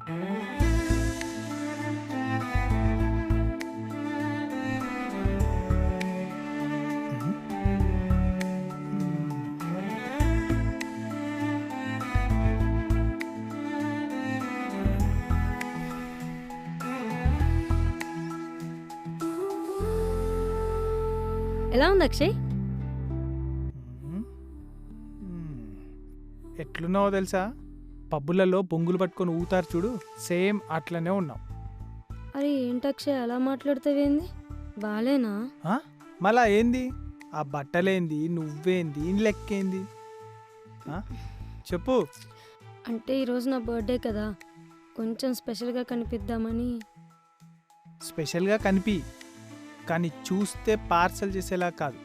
ఎలా ఉంది అక్షయ్? ఎట్లున్నావో తెలుసా? పబ్బులలో బొంగులు పట్టుకొని ఊతారు చూడు, సేమ్ అట్లనే ఉన్నావు. అరే ఏంటి అక్షయ్ అలా మాట్లాడుతావేంది? బాలేనా? మళ్ళా ఏంది? ఆ బట్టలేంది, నువ్వేంది, లెక్కేంది? చెప్పు. అంటే ఈరోజు నా బర్త్డే కదా, కొంచెం స్పెషల్గా కనిపిద్దామని. స్పెషల్గా కనిపి, కానీ చూస్తే పార్సల్ చేసేలా కాదు.